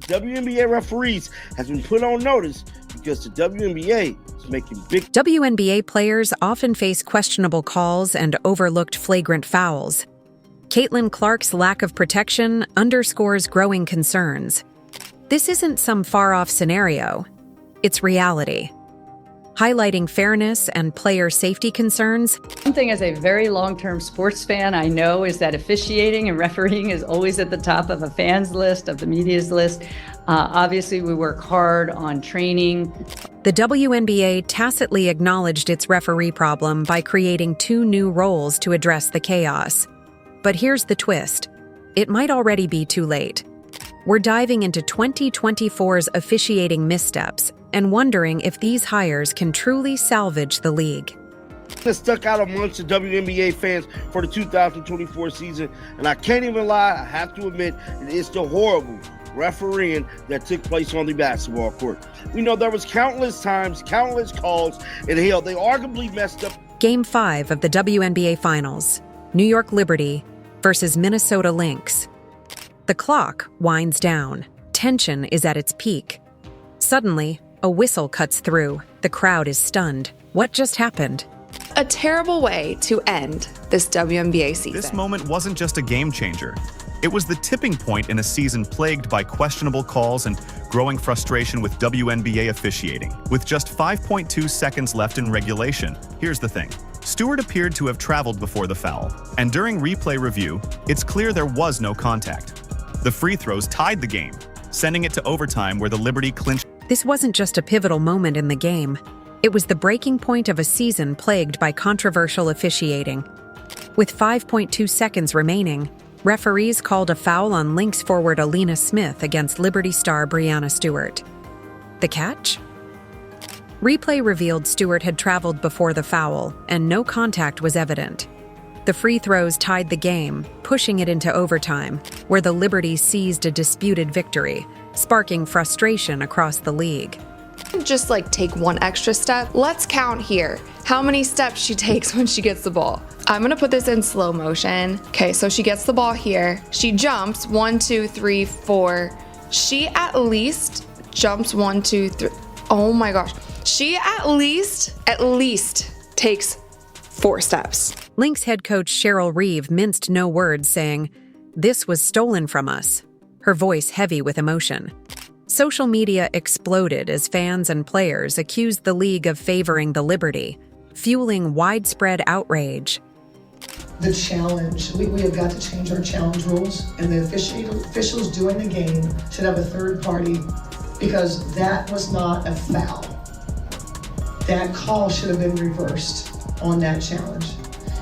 WNBA referees has been put on notice because the WNBA is making big... WNBA players often face questionable calls and overlooked flagrant fouls. Caitlin Clark's lack of protection underscores growing concerns. This isn't some far-off scenario. It's reality. Highlighting fairness and player safety concerns. One thing as a very long-term sports fan I know is that officiating and refereeing is always at the top of a fan's list, of the media's list. Obviously, we work hard on training. The WNBA tacitly acknowledged its referee problem by creating 2 new roles to address the chaos. But here's the twist. It might already be too late. We're diving into 2024's officiating missteps and wondering if these hires can truly salvage the league. That stuck out amongst the WNBA fans for the 2024 season, and I can't even lie, I have to admit, it is the horrible refereeing that took place on the basketball court. We know there was countless times, countless calls, and hell, they arguably messed up. Game 5 of the WNBA Finals, New York Liberty versus Minnesota Lynx. The clock winds down. Tension is at its peak. Suddenly, a whistle cuts through. The crowd is stunned. What just happened? A terrible way to end this WNBA season. This moment wasn't just a game changer. It was the tipping point in a season plagued by questionable calls and growing frustration with WNBA officiating. With just 5.2 seconds left in regulation, here's the thing. Stewart appeared to have traveled before the foul, and during replay review, it's clear there was no contact. The free throws tied the game, sending it to overtime where the Liberty clinched. This wasn't just a pivotal moment in the game. It was the breaking point of a season plagued by controversial officiating. With 5.2 seconds remaining, referees called a foul on Lynx forward Alina Smith against Liberty star Breanna Stewart. The catch? Replay revealed Stewart had traveled before the foul, and no contact was evident. The free throws tied the game, pushing it into overtime, where the Liberty seized a disputed victory, sparking frustration across the league. Just take one extra step. Let's count here how many steps she takes when she gets the ball. I'm gonna put this in slow motion. Okay, so she gets the ball here. She jumps 1, 2, 3, 4. She at least jumps 1, 2, 3. Oh my gosh. She at least takes 4 steps. Lynx head coach Cheryl Reeve minced no words, saying, "This was stolen from us," her voice heavy with emotion. Social media exploded as fans and players accused the league of favoring the Liberty, fueling widespread outrage. The challenge, we have got to change our challenge rules, and the officials doing the game should have a third party, because that was not a foul. That call should have been reversed on that challenge.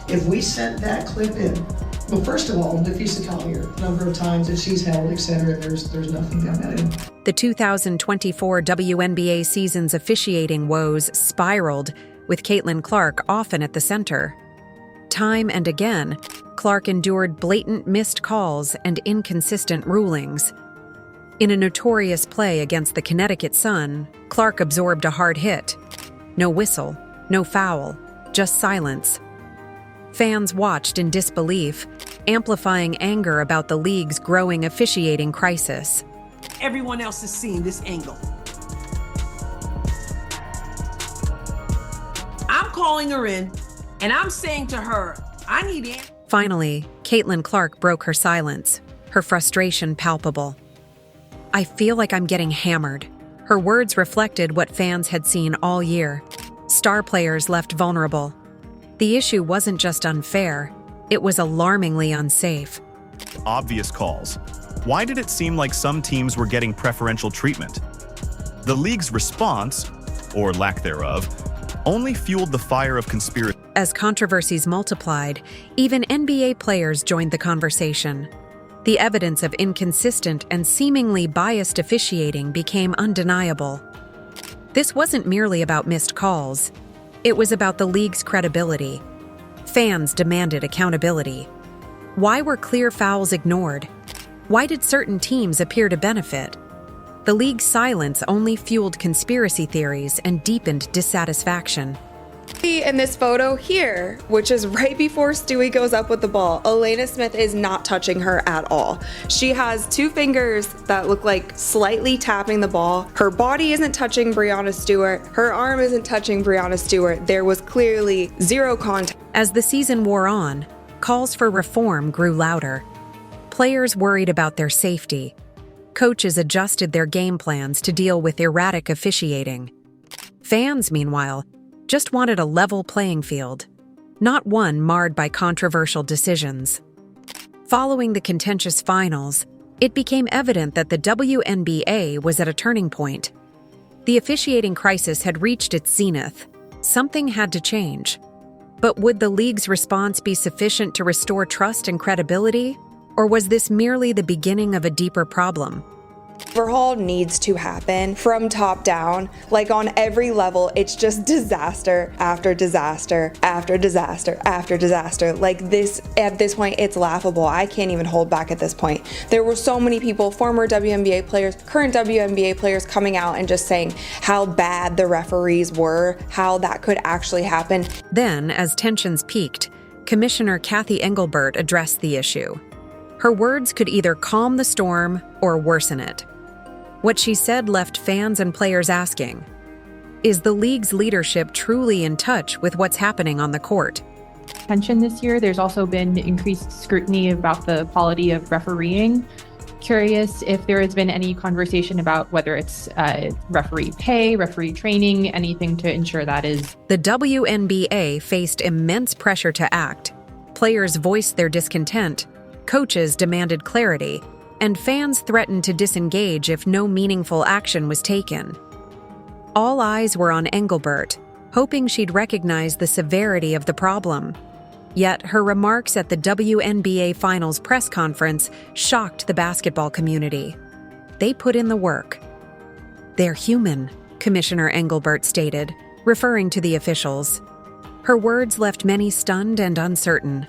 If we sent that clip in, well, first of all, Lisa Collier, number of times that she's held, etc., there's nothing down that end. The 2024 WNBA season's officiating woes spiraled, with Caitlin Clark often at the center. Time and again, Clark endured blatant missed calls and inconsistent rulings. In a notorious play against the Connecticut Sun, Clark absorbed a hard hit. No whistle, no foul, just silence. Fans watched in disbelief, amplifying anger about the league's growing officiating crisis. Everyone else is seeing this angle. I'm calling her in, and I'm saying to her, I need it. Finally, Caitlin Clark broke her silence, her frustration palpable. "I feel like I'm getting hammered." Her words reflected what fans had seen all year. Star players left vulnerable. The issue wasn't just unfair, it was alarmingly unsafe. Obvious calls. Why did it seem like some teams were getting preferential treatment? The league's response, or lack thereof, only fueled the fire of conspiracy. As controversies multiplied, even NBA players joined the conversation. The evidence of inconsistent and seemingly biased officiating became undeniable. This wasn't merely about missed calls. It was about the league's credibility. Fans demanded accountability. Why were clear fouls ignored? Why did certain teams appear to benefit? The league's silence only fueled conspiracy theories and deepened dissatisfaction. In this photo here, which is right before Stewie goes up with the ball, Elena Smith is not touching her at all. She has two fingers that look like slightly tapping the ball. Her body isn't touching Breanna Stewart. Her arm isn't touching Breanna Stewart. There was clearly zero contact. As the season wore on, calls for reform grew louder. Players worried about their safety. Coaches adjusted their game plans to deal with erratic officiating. Fans, meanwhile, just wanted a level playing field, not one marred by controversial decisions. Following the contentious finals, it became evident that the WNBA was at a turning point. The officiating crisis had reached its zenith. Something had to change. But would the league's response be sufficient to restore trust and credibility, or was this merely the beginning of a deeper problem? Overhaul needs to happen from top down. Like on every level, it's just disaster after disaster after disaster after disaster. Like this, at this point, it's laughable. I can't even hold back at this point. There were so many people, former WNBA players, current WNBA players, coming out and just saying how bad the referees were, how that could actually happen. Then, as tensions peaked, Commissioner Cathy Engelbert addressed the issue. Her words could either calm the storm or worsen it. What she said left fans and players asking, is the league's leadership truly in touch with what's happening on the court? Tension this year. There's also been increased scrutiny about the quality of refereeing. Curious if there has been any conversation about whether it's referee pay, referee training, anything to ensure that is. The WNBA faced immense pressure to act. Players voiced their discontent, coaches demanded clarity, and fans threatened to disengage if no meaningful action was taken. All eyes were on Engelbert, hoping she'd recognize the severity of the problem. Yet her remarks at the WNBA Finals press conference shocked the basketball community. They put in the work. They're human, Commissioner Engelbert stated, referring to the officials. Her words left many stunned and uncertain.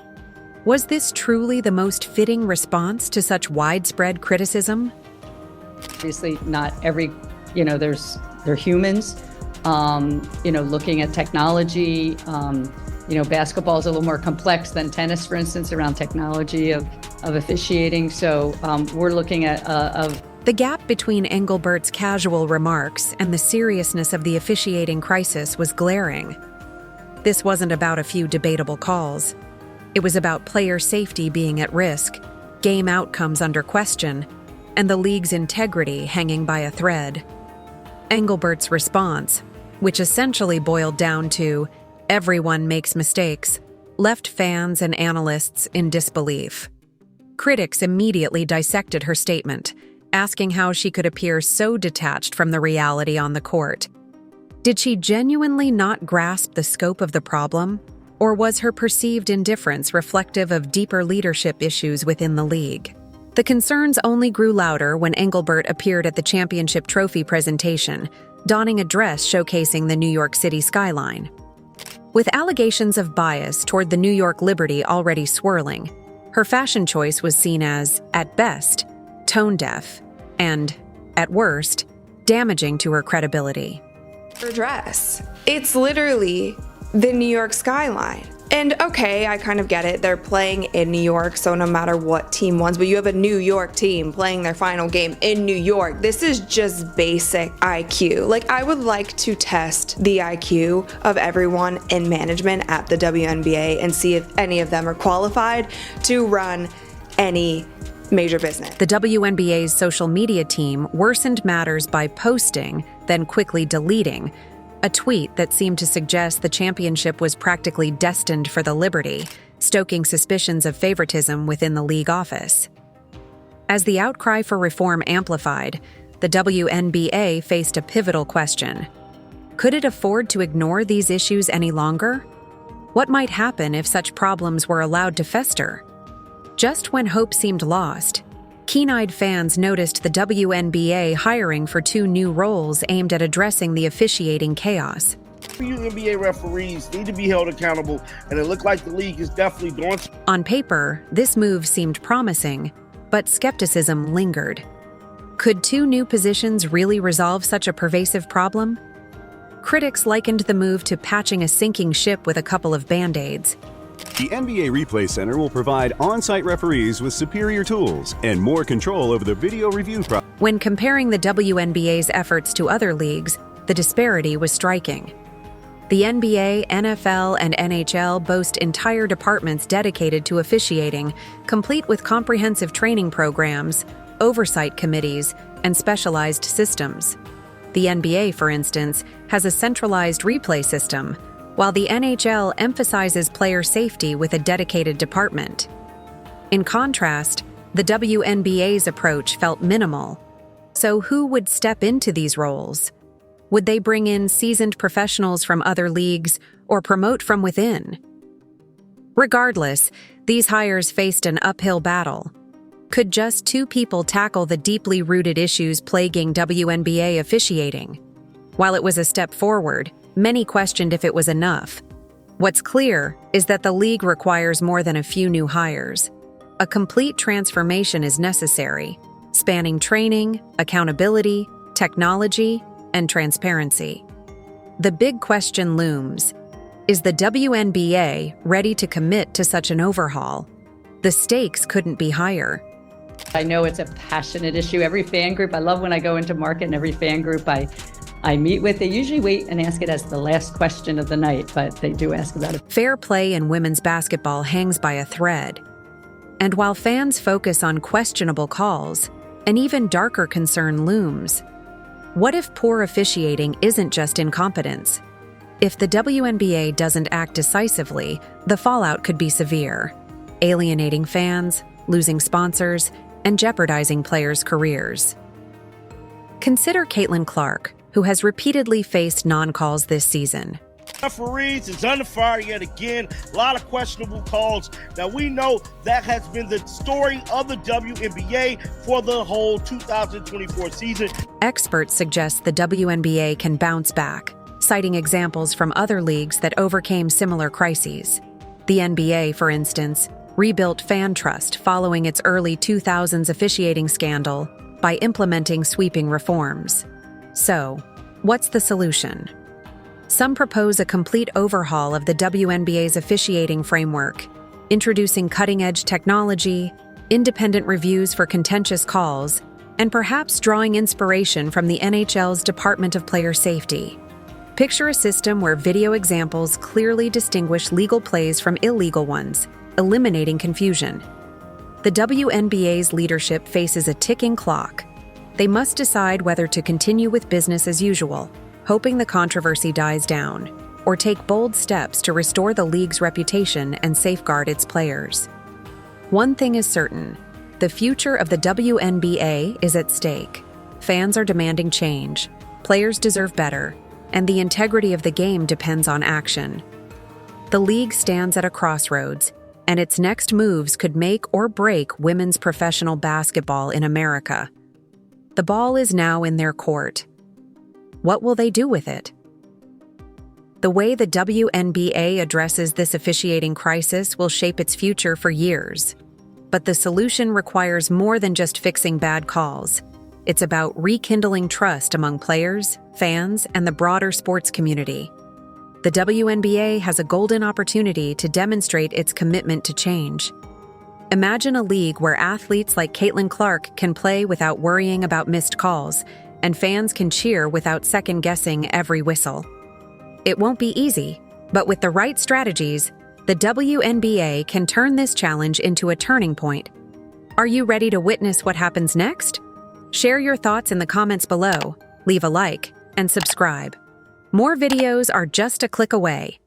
Was this truly the most fitting response to such widespread criticism? Obviously, not every, they're humans, looking at technology. Basketball is a little more complex than tennis, for instance, around technology of officiating. So we're looking at The gap between Engelbert's casual remarks and the seriousness of the officiating crisis was glaring. This wasn't about a few debatable calls. It was about player safety being at risk, game outcomes under question, and the league's integrity hanging by a thread. Engelbert's response, which essentially boiled down to everyone makes mistakes, left fans and analysts in disbelief. Critics immediately dissected her statement, asking how she could appear so detached from the reality on the court. Did she genuinely not grasp the scope of the problem? Or was her perceived indifference reflective of deeper leadership issues within the league? The concerns only grew louder when Engelbert appeared at the championship trophy presentation, donning a dress showcasing the New York City skyline. With allegations of bias toward the New York Liberty already swirling, her fashion choice was seen as, at best, tone-deaf and, at worst, damaging to her credibility. Her dress. It's literally the New York skyline. And okay, I kind of get it. They're playing in New York, so no matter what team wins, but you have a New York team playing their final game in New York. This is just basic IQ. Like, I would like to test the IQ of everyone in management at the WNBA and see if any of them are qualified to run any major business. The WNBA's social media team worsened matters by posting, then quickly deleting, a tweet that seemed to suggest the championship was practically destined for the Liberty, stoking suspicions of favoritism within the league office. As the outcry for reform amplified, the WNBA faced a pivotal question. Could it afford to ignore these issues any longer? What might happen if such problems were allowed to fester? Just when hope seemed lost, keen-eyed fans noticed the WNBA hiring for 2 new roles aimed at addressing the officiating chaos. WNBA referees need to be held accountable, and it looked like the league is definitely doing so. On paper, this move seemed promising, but skepticism lingered. Could 2 new positions really resolve such a pervasive problem? Critics likened the move to patching a sinking ship with a couple of band-aids. The NBA Replay Center will provide on-site referees with superior tools and more control over the video review process. When comparing the WNBA's efforts to other leagues, the disparity was striking. The NBA, NFL, and NHL boast entire departments dedicated to officiating, complete with comprehensive training programs, oversight committees, and specialized systems. The NBA, for instance, has a centralized replay system, while the NHL emphasizes player safety with a dedicated department. In contrast, the WNBA's approach felt minimal. So who would step into these roles? Would they bring in seasoned professionals from other leagues or promote from within? Regardless, these hires faced an uphill battle. Could just two people tackle the deeply rooted issues plaguing WNBA officiating? While it was a step forward, many questioned if it was enough. What's clear is that the league requires more than a few new hires. A complete transformation is necessary, spanning training, accountability, technology, and transparency. The big question looms: is the WNBA ready to commit to such an overhaul? The stakes couldn't be higher. I know it's a passionate issue. Every fan group, I love when I go into market and every fan group I meet with, they usually wait and ask it as the last question of the night, but they do ask about it. Fair play in women's basketball hangs by a thread. And while fans focus on questionable calls, an even darker concern looms. What if poor officiating isn't just incompetence? If the WNBA doesn't act decisively, the fallout could be severe, alienating fans, losing sponsors, and jeopardizing players' careers. Consider Caitlin Clark, who has repeatedly faced non-calls this season. Referees is under fire yet again. A lot of questionable calls. Now, we know that has been the story of the WNBA for the whole 2024 season. Experts suggest the WNBA can bounce back, citing examples from other leagues that overcame similar crises. The NBA, for instance, rebuilt fan trust following its early 2000s officiating scandal by implementing sweeping reforms. So, what's the solution? Some propose a complete overhaul of the WNBA's officiating framework, introducing cutting-edge technology, independent reviews for contentious calls, and perhaps drawing inspiration from the NHL's Department of Player Safety. Picture a system where video examples clearly distinguish legal plays from illegal ones, eliminating confusion. The WNBA's leadership faces a ticking clock. They must decide whether to continue with business as usual, hoping the controversy dies down, or take bold steps to restore the league's reputation and safeguard its players. One thing is certain: the future of the WNBA is at stake. Fans are demanding change, players deserve better, and the integrity of the game depends on action. The league stands at a crossroads, and its next moves could make or break women's professional basketball in America. The ball is now in their court. What will they do with it? The way the WNBA addresses this officiating crisis will shape its future for years. But the solution requires more than just fixing bad calls. It's about rekindling trust among players, fans, and the broader sports community. The WNBA has a golden opportunity to demonstrate its commitment to change. Imagine a league where athletes like Caitlin Clark can play without worrying about missed calls, and fans can cheer without second-guessing every whistle. It won't be easy, but with the right strategies, the WNBA can turn this challenge into a turning point. Are you ready to witness what happens next? Share your thoughts in the comments below, leave a like, and subscribe. More videos are just a click away.